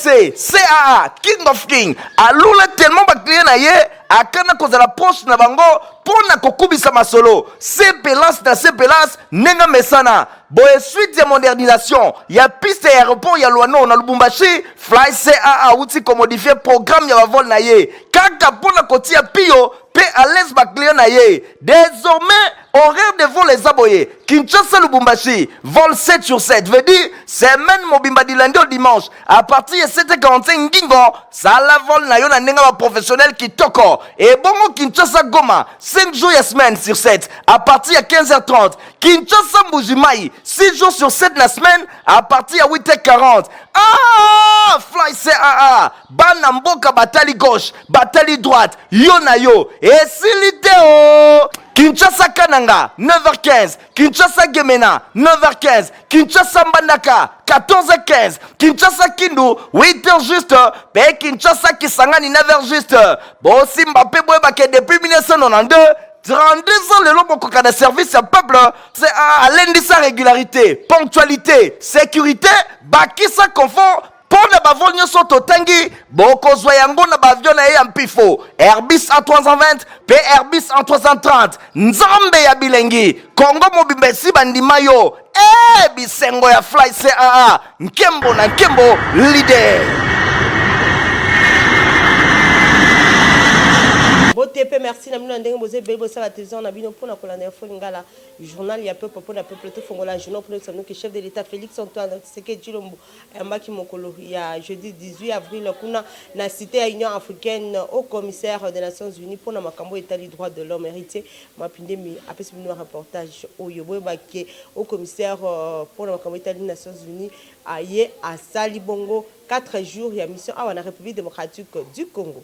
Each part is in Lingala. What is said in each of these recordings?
PDC, CAA, King of King, alula tellement ba client na ye, akana kozala proche na bango, pona kokubisa masolo, CPLAS na CPLAS, nenga mesana, boye suite ya modernisation, ya piste ya aéroport ya Luano na Lubumbashi, Fly CAA outi ko modifier programme ya vol na ye, kaka pona kotia pio, pe à l'aise ba client na ye. Désormais, horaire de vol les aboyés. Kinshasa Lubumbashi, vol 7 sur 7. Veut dire, semaine mobimba du lundi au dimanche. À partir de 7h45, Ngingo, ça la vol na yo na nenga professionnel qui toko. Et bongo Kinshasa Goma, 5 jours et semaine sur 7. À partir de 15h30. Kinshasa Mbujimai, 6 jours sur 7 la semaine. À partir de 8h40. Ah, Fly CAA, Banamboka Batali gauche, Batali droite, yo na yo. Et Siliteo. Kinshasa Kananga, 9h15. Kinshasa Gemena, 9h15. Kinshasa Mbandaka, 14h15. Kinshasa Kindu, 8h juste. Pe Kinshasa Kisangani, 9h juste. Bon, si Mbappé Bouébake depuis 1992, 32 ans le long de service à peuple, c'est à l'indice régularité, ponctualité, sécurité, bakisa confort. Pour ne pas voler sur Totangi, beaucoup zoyango na bavion na en pifo. Airbus A320, Airbus A330, Nzambe ya bilengi, Congo mobimbe bandimayo, bisengo ya Fly CAA, Nkembo na Nkembo, leader. TP merci na mino ndenge boze bebo sa la télévision na bino pona kola na ngala journal ya peuple pour la peuple tout fongola journal pour nous que chef de l'état Félix Antoine Tshisekedi Tshilombo maki mokolo ya jeudi 18 avril kuna na cité ya Union africaine au commissaire des Nations Unies pour na makambo etali droit de l'homme héritier mapinde mi apesi bino reportage oyo boyebake au commissaire pour na makambo etali Nations Unies aye a sali bongo 4 jours ya mission à la République démocratique du Congo.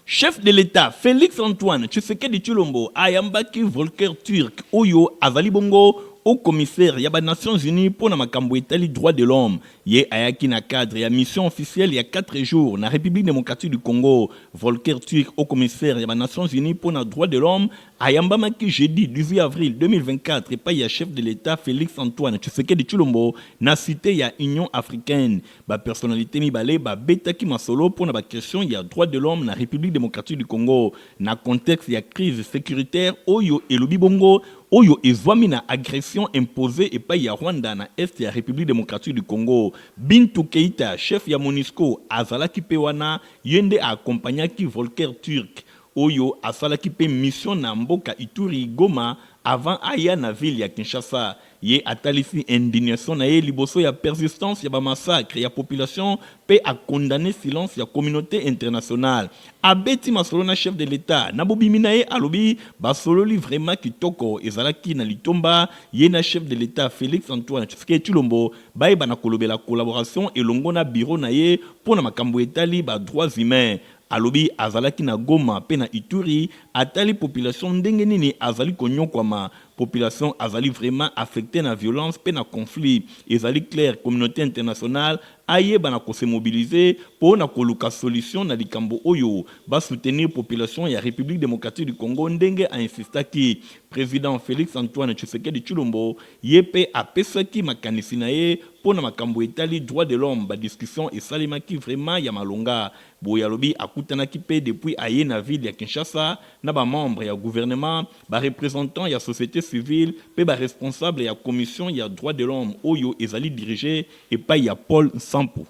Chef de l'État, Félix Antoine Tshisekedi Tshilombo, ayambaki Volker Turk, Oyo, Azali Bongo, au commissaire Yaba Nations Unies pour na makambo etali droit de l'homme. Ye ayaki na cadre ya mission officielle il y a 4 jours na République démocratique du Congo. Volker Turk au commissaire Yaba Nations Unies pour na droit de l'homme. Ayamba maki jeudi 18 avril 2024 et pas ya chef de l'État Félix Antoine Tshisekedi Tshilombo na cité ya Union africaine. Ba personnalité mibale ba betaki masolo pour na ba question ya droit de l'homme na République démocratique du Congo. Na contexte ya crise sécuritaire Oyo elobi bongo Oyo ezwami na agression imposée et pas ya Rwanda na est ya République démocratique du Congo. Bintou Keita, chef ya MONUSCO, azalaki pe wana yende accompagnaki Volker Turk. Oyo asalaki pe mission na mboka Ituri Goma avant aya na ville ya Kinshasa. Ye atalisi indignation na ye liboso ya persistance ya ba massacre ya population pe a condamné silence ya communauté internationale. Abeti masolo na chef de l'État na bobimina ye alobi basololi vraiment kitoko ezalaki na litomba ye na chef de l'État Félix Antoine Tshisekedi Tshilombo baye bana kolobela collaboration elongo na bureau na ye pona makambo etali ba droits humains. Alobi azalaki na Goma pe na Ituri atali population ndenge nini azali konyokwama population azali vraiment affectée na violence pe na conflit ezali clair communauté internationale aye bana ko se mobiliser pour na koluka solution na likambo oyo ba soutenir population ya République démocratique du Congo ndenge a insistaki président Félix Antoine Tshisekedi Tshilombo yepe apesaki makanisi na ye pour na makambo etali droit de l'homme ba discussion et salimaki vraiment ya malonga boyalobi akutanaki pe depuis aye na ville ya Kinshasa na ba membre ya gouvernement ba représentant ya société civile pe ba responsable ya commission ya droit de l'homme oyo ezali dirigé et pas ya Paul Sampo.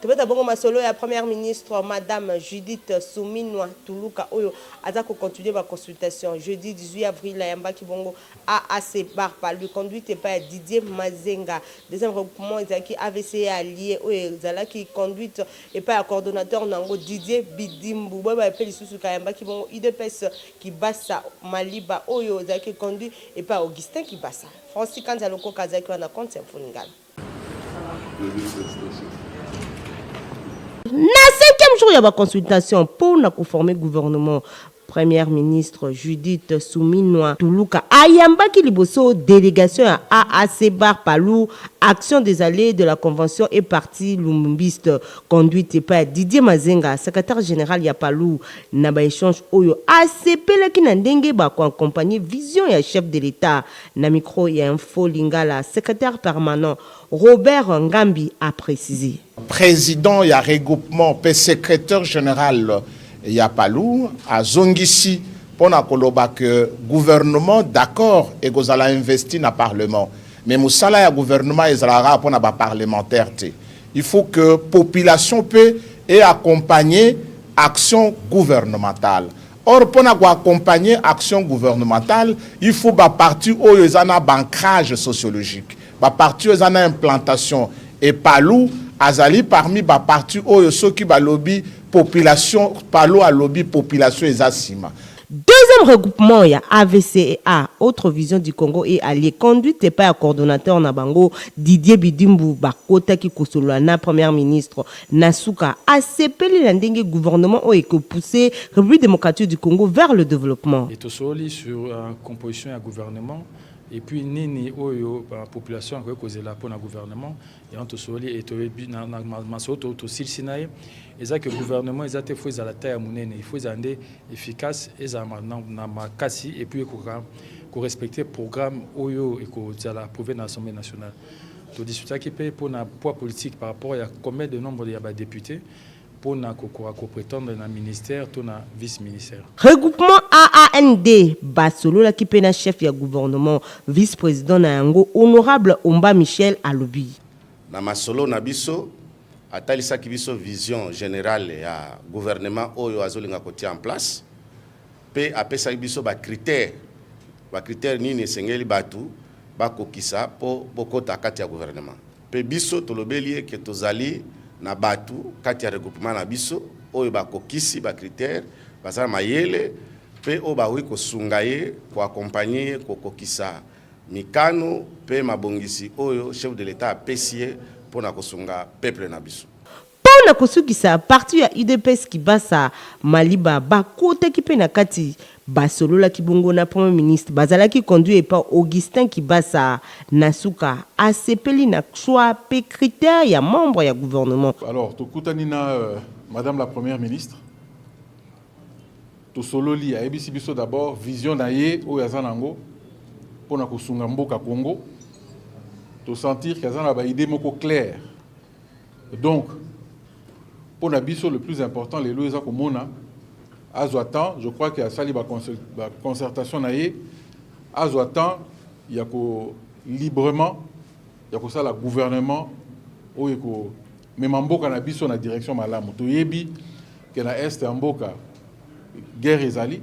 Tobeta bongo masolo ya première ministre madame Judith Suminwa Tuluka oyo azako continuer ba consultation jeudi 18 avril la yambaki bongo AAC Barpa le conduite et pas Didier Mazenga deuxième regroupement ezaki AVC allié oyo zalaki conduite et pas coordonnateur nango Didier Bidimbu ba pe lisusu ka yambaki bongo IDPS qui bassa Maliba oyo zaki conduit et pas Augustin qui bassa Francis Kanzaloko Kazaki wana compte symphoningal. Na 5e jour, il y a une consultation pour former le gouvernement. Première ministre Judith Suminwa Tuluka ayambaki liboso délégation à AAC Bar Palou, action des allées de la convention et parti lumumbiste conduite par Didier Mazenga, secrétaire général ya Palou, na ba échange oyo ACPelaki na ndenge ba ko accompagner vision ya chef de l'État. Na micro ya Info Lingala, secrétaire permanent Robert Ngambi a précisé. Président ya regroupement pe secrétaire général ya Palou a zongisi pona koloba que gouvernement d'accord et gozala investi na parlement mais musala ya gouvernement ezala pona ba parlementaire te. Il faut que population peut et accompagner action gouvernementale. Or pona ko accompagner action gouvernementale, il faut ba parti oyo ezana bancrage sociologique, ba parti ezana implantation et Palou azali parmi ba parti oyo soki ba lobby population Palou a lobby population ezasima. Deuxième regroupement, il y a AVCA, autre vision du Congo et allié conduite par un coordonnateur Nabango, Didier Bidimbu Bakota qui Kosolana, première ministre Nasuka, a cepelé l'indénié gouvernement et que poussé République démocratique du Congo vers le développement. Et tout sur la composition et gouvernement. Et puis nini oyo la population qui cause la pour le gouvernement et en tout soli et tout na masoto tout silsinaye et ça que le gouvernement ils a été fait à la taille monene il faut être efficace et ça na makasi et puis qu'on respecter programme oyo et qu'on la prouver dans l'Assemblée nationale tout discuter qui peut pour na poids politique par rapport à combien de nombre de députés pour na ko prétendre dans ministère tout na vice-ministère. Regroupement AAND Basolo la qui pena chef ya gouvernement vice-président na yango honorable Omba Michel Alobi. Na masolo na biso atalisa ki biso vision générale ya gouvernement oyo azolinga kotia en place pe apesa biso ba critère nini sengeli batu bakokisa po bokota kati ya gouvernement pe biso tolobeli ke tozali na batu kati ya regroupement na biso oyo bakokisi ba critère bazala mayele pe o ba wiko sungaye ko accompagner ko kokisa mikano pe mabongisi oyo chef de l'État apesiye pona kosunga peuple na biso pona kosukisa parti ya UDPS ki basa Maliba bakota ki pe na kati basolo la kibongo na premier ministre bazala ki conduit par Augustin Kibasa Nasuka asepeli na choix pe critère ya membre ya gouvernement. Alors tokutanina madame la première ministre to sololi a ebisi biso d'abord vision na ye o yazanango pona kosunga mboka Congo to sentir que yazana ba idée moko claire donc pona biso le plus important les lois komona azoatan je crois qu'il y a sali ba concertation na ye azoatan il y a ko librement il y a ko ça la gouvernement o yeko même mboka na biso na direction malamu to yebi que na est mboka guerre ezali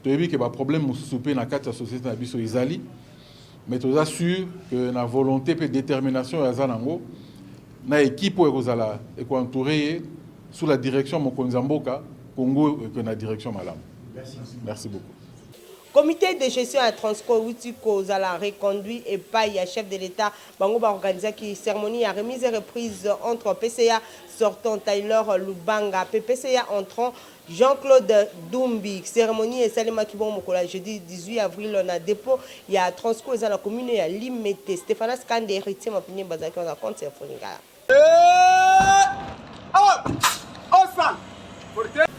to yebi que ba problème musupe na kati ya société na biso ezali mais to assure que na volonté et détermination ya zanango na équipe o ekozala e ko entourer sous la direction mokonzi mboka Congo et la direction Malam. Merci beaucoup. Comité de gestion à Transco Witiko Zala reconduit et paye à chef de l'État. Bango va organiser qui cérémonie à remise et reprise entre PCA sortant Taylor Lubanga, PCA entrant Jean-Claude Dumbi. Cérémonie et Salima Kibon Mokola jeudi 18 avril on a dépôt. Il y a Transco Zala commune et à Limete. Stéphane Skande héritier m'a pigné Bazaki on a compte c'est Foninga.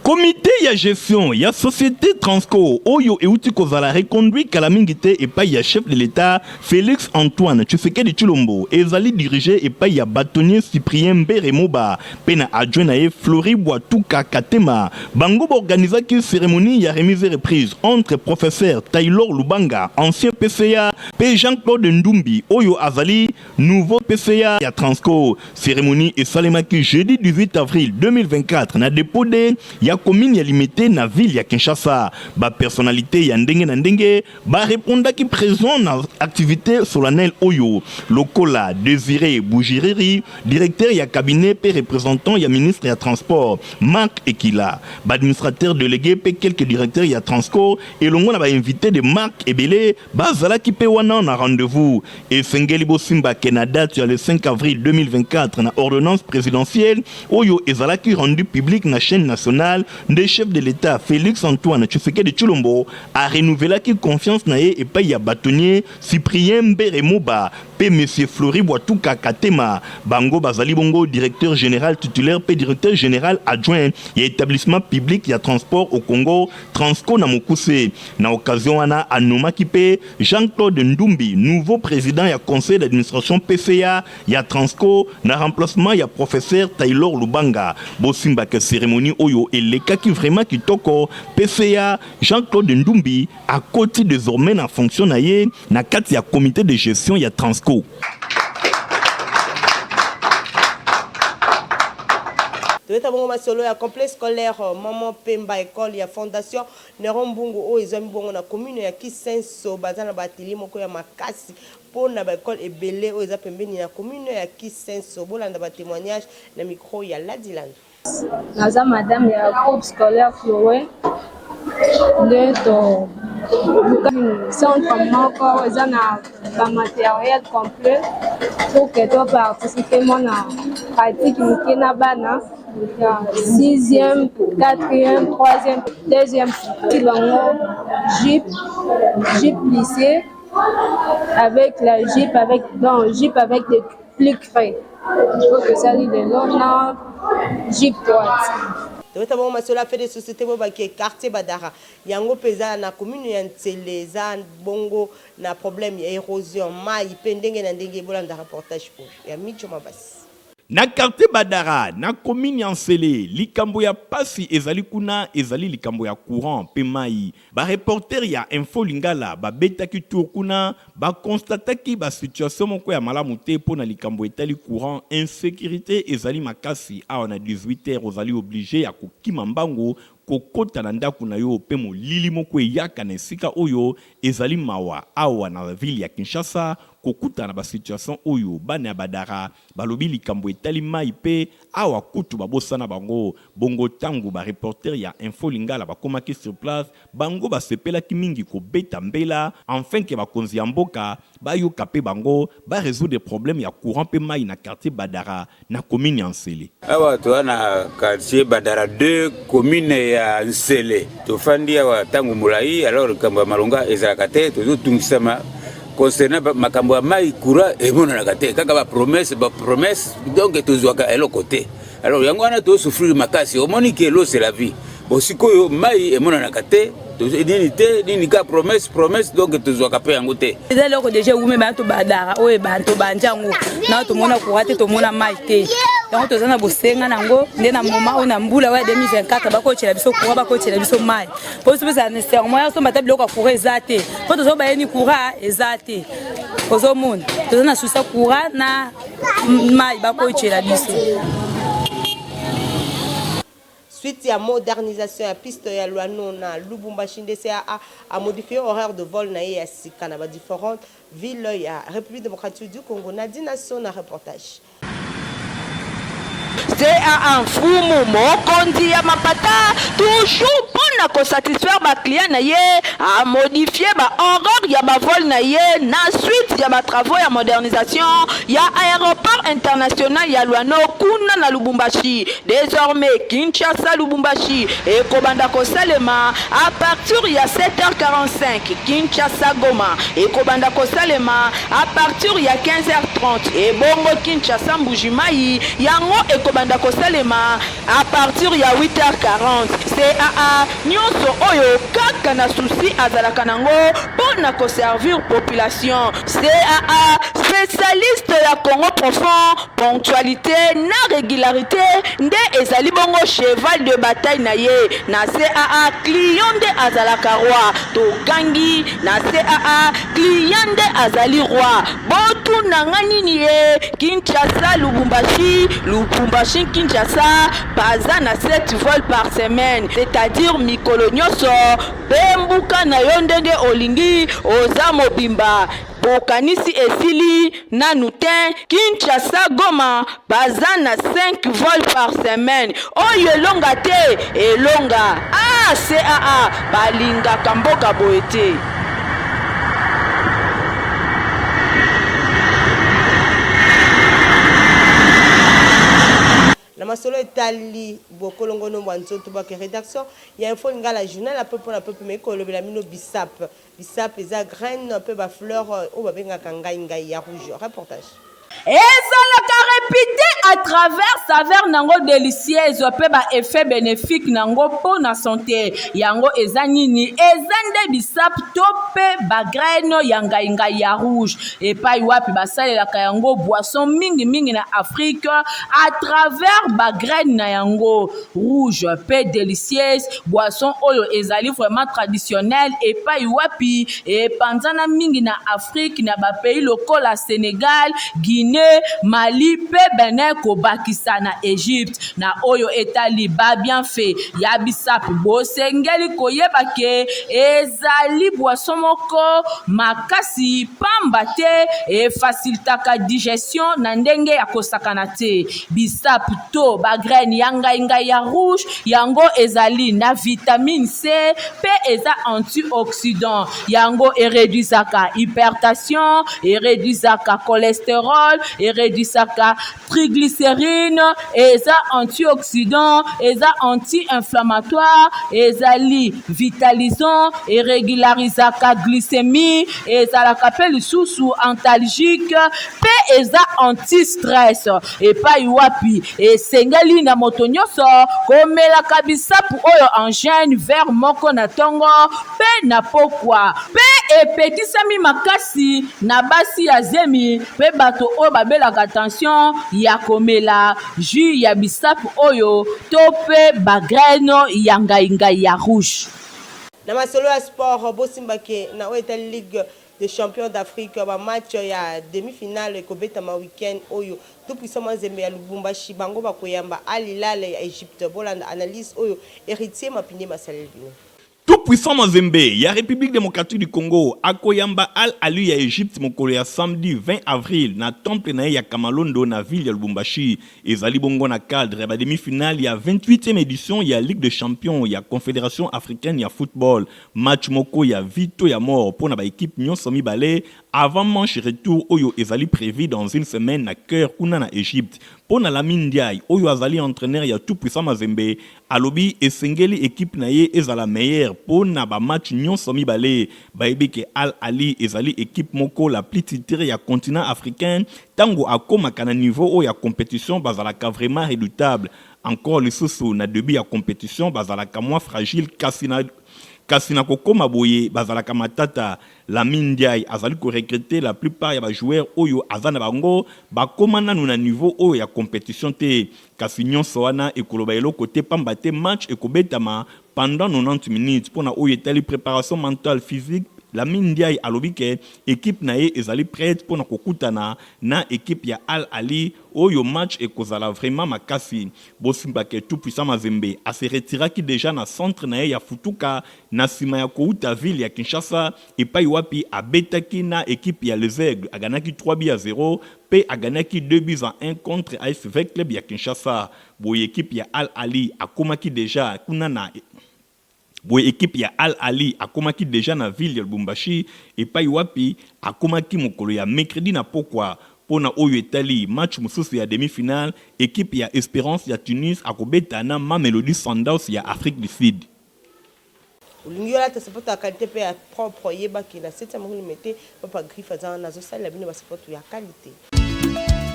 Comité ya gestion ya société Transco oyo euti kozala reconduit kalamingite et pas ya chef de l'État Félix Antoine Tshisekedi Tshilombo ezali dirigé et pas ya bâtonnier Cyprien Mberemoba pena adjoint na Flori Boatuka Katema bango organisa ki cérémonie ya remise et reprise entre professeur Taylor Lubanga ancien PCA et Jean-Claude Ndumbi oyo azali nouveau PCA ya Transco cérémonie et salemaki jeudi 18 avril 2024 na dépôt de ya commune ya limité na ville ya Kinshasa ba personnalité ya ndenge na ndenge ba répondaki qui présent na activité solennelle oyo lokola Désiré Bougiriri directeur ya cabinet pe représentant ya ministre ya transport Marc Ekila ba administrateur délégué pe quelques directeurs ya Transco et longo na ba invité de Marc Ebele ba zala ki pe wana na rendez-vous et Sengeli Bosimba Canada sur le 5 avril 2024 na ordonnance présidentielle oyo ezala ki rendu public na chaîne nationale le chef de l'État Félix Antoine Tshisekedi Tshilombo a renouvelé qui confiance nae et pas ya bâtonnier Cyprien Mberemoba pe monsieur Flori Boatuka Katema bango bazali bongo directeur général titulaire pe directeur général adjoint ya établissement public ya transport au Congo Transco na Mokuse na occasion wana anomaki pe Jean-Claude Ndumbi nouveau président ya conseil d'administration PCA ya Transco na remplacement ya professeur Taylor Lubanga bosimba que cérémonie oyo eleka qui vraiment kitoko PCA Jean-Claude Ndumbi a côté désormais na fonction na ye na kati ya comité de gestion ya Transco. Toyota masolo ya complexe scolaire Maman Pemba école ya fondation Neron Bungu o ezami bongo na commune ya Kisenso bazana batili moko ya makasi pona ba école ebele o eza pembeni na commune ya Kisenso bolanda ba témoignage na micro ya Ladiland. Naza madame ya groupe scolaire Chloé de to centre moko eza na ba matériel complet pour que to participer na pratique mike na bana 6e, 4e, 3e, 2e bango Jeep lycée avec la Jeep avec des plis creux. Donc ça dit de l'honneur Jeep droite. Toyota bongo masolo fait des sociétés bobaki quartier Badara yango peza na commune ya Nteleza bongo na problème ya érosion mai pendenge na ndenge bolanda reportage pour ya Micho Mabasi. Na quartier Badara, na commune Yansele, likambo ya pasi ezali kuna ezali likambo ya courant pe mai. Ba reporter ya Info Lingala ba betaki tour kuna ba constataki ba situation moko ya malamu te pona likambo etali courant insécurité ezali makasi awa na 18h ozali obligé ya kokima mbango kokota na ndako na yo pe molili moko eyaka na esika oyo ezali mawa awa na ville ya Kinshasa kokuta na ba situation oyo bana ya Badara balobi likambo etali mai pe awa kutu babosana bango bongo tangu ba reporter ya Info Lingala bakomaki sur place bango basepelaki mingi kobeta mbela enfin ke bakonzi ya mboka bayoka pe bango ba résoudre des problèmes ya courant pe mai na quartier Badara na commune ya Nsele. Awa to na quartier Badara 2 commune ya Nsele to fandi awa tangu mulai alors kamba malonga ezalaka te to tungisama concernant makambo ya mai courant emonanaka te kaka ba promesse donc tozwaka eloko te alors yango wana to souffrir makasi omoni ke l'eau c'est la vie bosikoyo mai emonanaka te nini ka promesse donc tozwaka pe yango te eza eloko déjà wume bantu Badara oyo bantu banjango na tomona courant te tomona mai te donc tozana bosenga nango nde na moment oyo na mbula wa 2024 bakotela biso courant bakotela biso mai po ça nécessairement ya so mata biloko courant ezate po tozo bayeni courant ezate kozomona tozana susa courant na mai bakotela biso. Suite à modernisation à piste ya Luano na Lubumbashi CAA a modifié horaire de vol na ya Sikana ba différentes villes ya République démocratique du Congo na dination na reportage. CAA mfumu mokonzi ya mapata toujours pona ko satisfaire ba client na ye a modifier ba horaire ya ba vol na ye na suite ya ba travaux ya modernisation ya aéroport international ya Luano kuna na Lubumbashi désormais Kinshasa Lubumbashi et kobanda ko salema à partir ya 7h45 Kinshasa Goma et kobanda ko salema à partir ya 15h30 et bongo Kinshasa Mbujimai yango et kobanda ko salema à partir ya 8h40 CAA nyonso oyo kaka na souci azalaka nango pona ko servir population CAA spécialiste ya Congo profond ponctualité na régularité nde ezali bongo cheval de bataille na ye na CAA client de azalaka roi to gangi na CAA client de azali roi botu na ngani ye Kinshasa Lubumbashi Kinshasa baza na 7 vols par semaine c'est-à-dire mikolo nyonso bembuka na yo ndenge olingi oza mobimba bokanisi esili nanu te Kinshasa Goma baza na 5 vols par semaine oyo elonga te elonga CAA balingaka mboka boye te. na masolo etali bokolongo no mwanzo to ba rédaction ya info ngala journal a peu pour la peuple mais ko le mino bisap eza graine peu ba fleur o ba benga ngai ya rouge reportage. ezalaka répété à travers saveur nango délicieuse pe ba effet bénéfique nango po na santé yango eza nini eza nde bisap to pe ba graine ya ngai ya rouge epai wapi basalelaka yango boisson mingi na Afrique à travers ba graine na yango rouge pe délicieuse boisson oyo ezali vraiment traditionnel epai wapi epanzana mingi na Afrique na ba pays lokola Sénégal Guinée, Mali, pe Benin, kobakisa na Égypte na oyo etali ba bien fait ya bisap bosengeli koyeba ke ezali boisson moko makasi pamba te e facilitaka digestion na ndenge ya kosakana te bisap to ba graine ya ngai ya rouge yango ezali na vitamine C pe eza antioxydant yango réduisaka hypertension réduisaka cholestérol réduisaka triglycérine eza antioxydant eza anti-inflammatoire ezali vitalisant régularisaka glycémie ezalaka pe lisusu antalgique pe eza anti-stress epai wapi esengeli na moto nyonso komelaka bisapu oyo en gène vers moko na tongo pe na pokwa pe epetisami makasi na basi ya zemi pe bato oyo babelaka tension ya komela jus ya bisapu oyo to pe bagraine ya ngai ya rouge. Na masolo ya sport bosimbake na oyo Ligue des champions d'Afrique ba match ya demi-finale ekobetama week-end oyo tout puissant Mazembe ya Lubumbashi bango bakoyamba Al Hilal ya Egypte bolanda analyse oyo héritier mapine masalelbino. Tout puissant Mazembe, ya République démocratique du Congo, akoyamba Al Ahly ya Egypte mokolo ya samedi 20 avril na temple na ya Kamalondo na ville ya Lubumbashi. Ezali bongo na cadre ya demi-finale ya 28e édition ya Ligue des champions ya Confédération africaine ya football. Match moko ya vito ya mort pour na ba équipe nyonso mibale avant manche retour oyo ezali prévu dans une semaine na cœur kuna na Égypte. Pona la Ndiaye oyo azali entraîneur ya tout puissant Mazembe alobi esengeli équipe na ye ezala meilleure pona ba match nyonso mibale bayebi ke Al Ahly ezali équipe moko la plus titrée ya continent africain tango akomaka na niveau oyo ya compétition bazalaka vraiment redoutable encore lisusu na début ya compétition bazalaka moins fragile kasina kokoma boye bazalaka matata la Ndiaye azali ko recruter la plupart ya ba joueurs oyo azana bango bakomana na niveau oyo ya compétition te kasi nyonso wana ekoloba eloko te pamba te match ekobetama pendant 90 minutes pour na oyo etali préparation mentale physique. La Ndiaye alobi ke équipe na ye ezali prête pour na kokutana na équipe ya Al Ahly oyo match ekozala vraiment makasi bosimba ke tout puissant Mazembe a se retiraki déjà na centre na ye ya Futuka na sima ya kouta ville ya Kinshasa epai wapi abetaki na équipe ya Les Aigles aganaki 3-0 pe aganaki 2-1 contre ASV Club ya Kinshasa boye équipe ya Al Ahly akomaki déjà kuna na boye équipe ya Al Ahly akomaki déjà na ville ya Lubumbashi epai wapi akomaki mokolo ya mercredi na pokwa pona oyo etali match mususu ya demi-finale équipe ya Espérance ya Tunis akobeta na Mamelodi Sundowns ya Afrique du Sud. Ulingi yola tasapota qualité pe ya propre yeba ki na 7e mm papa griffe za na zo sala bino basapoto ya qualité.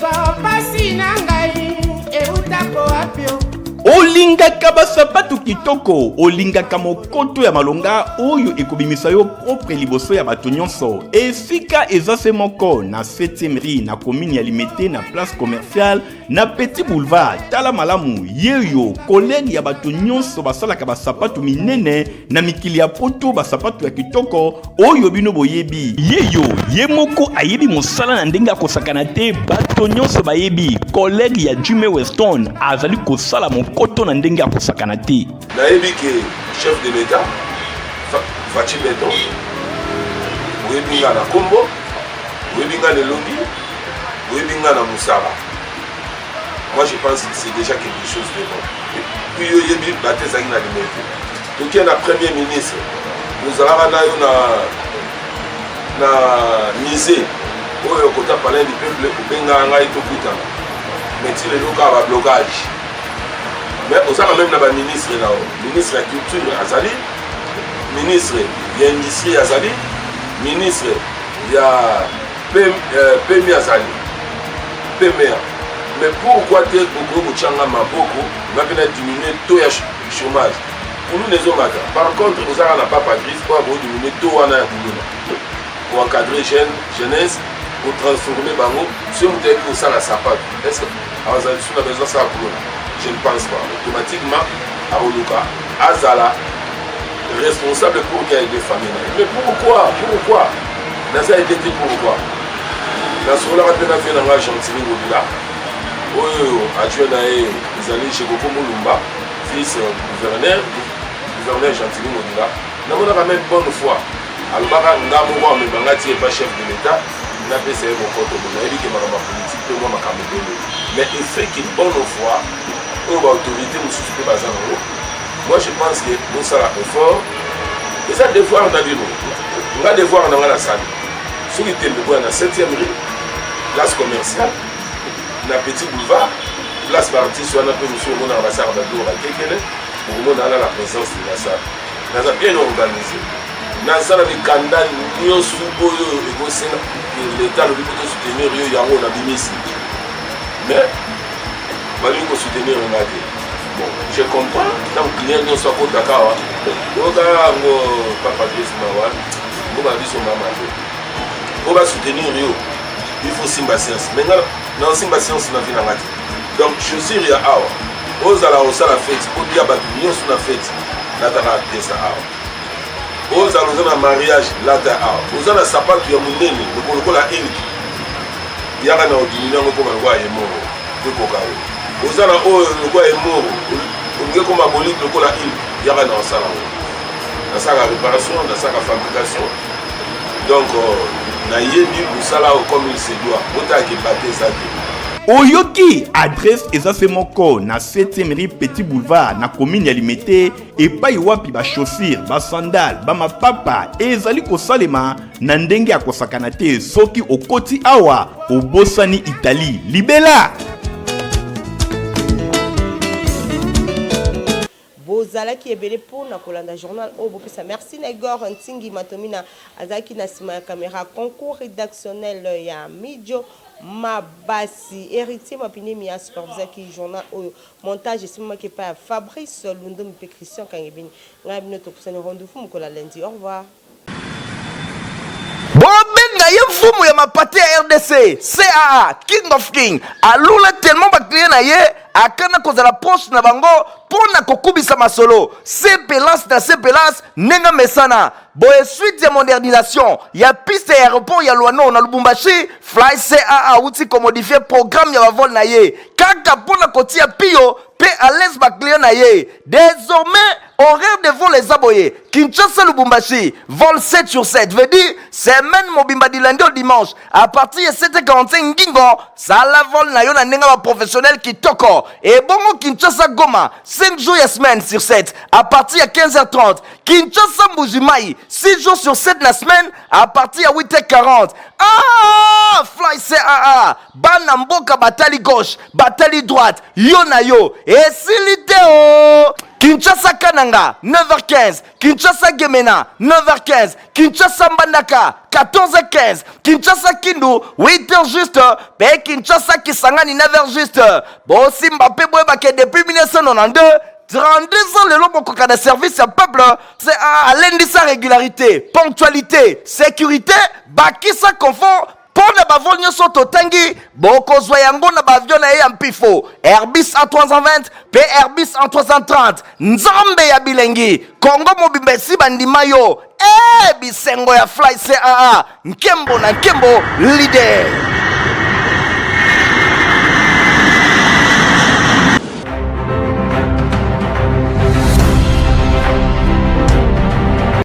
Papa sinangai e utako apio olingaka basapatu kitoko olingaka mokoto ya malonga oyo ekobimisa yo propre liboso ya bato nyonso esika eza se moko na 7e rue na commune ya Limete na place commerciale na Petit Boulevard tala malamu yeyo collègue ya bato nyonso basalaka basapatu minene na mikili ya poto basapatu ya kitoko oyo bino boyebi yeyo ye moko ayebi mosala na ndenge akosakana te bato nyonso bayebi collègue ya Jimmy Weston azali kosala koto na ndenge ya kosakana te nayebi ke chef de l'état Fachi Beton oyebi nga na kombo oyebi nga na elongi oyebi nga na musala. Moi je pense que c'est déjà quelque chose de bon. Et puis oyebi batezaki na limete toki na premier ministre ozalaka na yo na musée oyo kota palais du peuple obenga ngai tokutana mais ti lelo kaka bablocage mais ozala même na baministre nao ministre ya culture azali ministre ya industrie azali ministre ya pemi azali pemea mais pourquoi te koko kotyanga maboko nga mpe na diminuer taux ya chômage kulu nezomata par contre ozala na papa grise po akodiminuer taux wana ya kuluna pour encadrer jeunesse pour transformer bango soki moto ayebi kosala sapato est ce que azali so na besoin asala kuluna je ne pense pas automatiquement akoluka azala responsable pour qu'il y ait des familles mais pourquoi naza aide te pourquoi nasolaka mpe na vie na nga gentili ngobila oyo adjoint na ye ezali chez Koko Mulumba fils gouverneur gentili ngobila namonaka même bonne fois alobaka nga moko amemanga ti epa chef de l'état napesa ye mokoto bono ayebi ke makambo ya politique mpe mwa makambo ebele mais efeki bonne fois oyo baautorité mosusu mpe baza nango moi je pense que mosala effort eza devoir na bino nga devoir na nga na sali soki tembe boya na 7e rue place commerciale na petit boulevard place baartiste wana mpe mosusu omonaka basaka babiloko bakekele okomona ala la présence de la salle naza bien organisé naza na mikanda nyonso oyo ekosenga l'état alobi mpe tosoutenir yo yango na bimisi mais balingi kosoutenir nga te bon je comprends ntango client nyonso akotaka awa oyoka yango papa gris mawa ngoba biso mama te po basoutenir yo il faut simba science mais nga na simba science na vi na nga te donc chaussure ya awa ozala kosala fete odia bato nyonso na fete nataka tesa awa ozala oza na mariage lata awa oza na sapato ya monene lokolokola eliki yaka na odimini yango koma lokwa ye moro ekoka oyo oza na oyo lokwa ye moro olingi koma boliki lokola eliki yaka na osala oyo nasalaka réparation nasalaka fabrication donc nayebi kosala oyo comme il se doit otaka ebate eza te oyoki adresse eza se moko na 7e rue Petit Boulevard na commune ya Limete epai wapi bachaussure basandale bamapapa ezali kosalema na ndenge ya kosakana te soki okoti awa obosani Italie libela bozalaki ebele mpona kolanda journal oyo bopesa merci na Igor Ntingi Matomina azalaki na nsima ya caméra concours rédactionnel ya Midio Mabasi héritier mapinemi ya superviseur qui journal oyo montage esimamaki epai ya Fabrice Lundo mpe Christian Kangebini ngai bino tokusani rendez-vous mokola lundi au revoir bobenga ye mfumu ya mapate ya RDC CAA King of King alula tellement bakliye na ye akana kozala poste na bango pona kokubisa masolo sepelas na sepelas nenga mesana boye suite ya modernisation ya piste ya aéroport ya Luano na Lubumbashi Fly CAA uti komodifier programme ya bavol na ye kaka pona kotia pio pe à l'aise bakliye na ye désormais horaire de vol les aboyés Kinshasa Lubumbashi vol 7 sur 7 veut dire semaine mobimba du lundi au dimanche à partir de 7h45 ngingo ça la vol na yo na nenga ba professionnel qui toko et bongo Kinshasa Goma 5 jours et semaine sur 7 à partir de 15h30 Kinshasa Mbujimai 6 jours sur 7 la semaine à partir de 8h40 ah Fly CAA bana mboka batali gauche batali droite yo na yo et siliteo Kinshasa Kananga 9h15 Kinshasa Gemena 9h15 Kinshasa Mbandaka 14h15 Kinshasa Kindu 8h juste pe Kinshasa Kisangani 9h juste bon Simba pe boyebake depuis 1992 32 ans le lobo koka de service à peuple c'est à l'indisa régularité ponctualité sécurité bakisa confort pona bavol nyonso totangi bokozwa yango na bavion na ye ya mpifo Airbus A320 pe Airbus A330 nzambe ya bilengi Kongo mobimba esi bandima yo bisengo ya Fly CAA nkembo na nkembo leader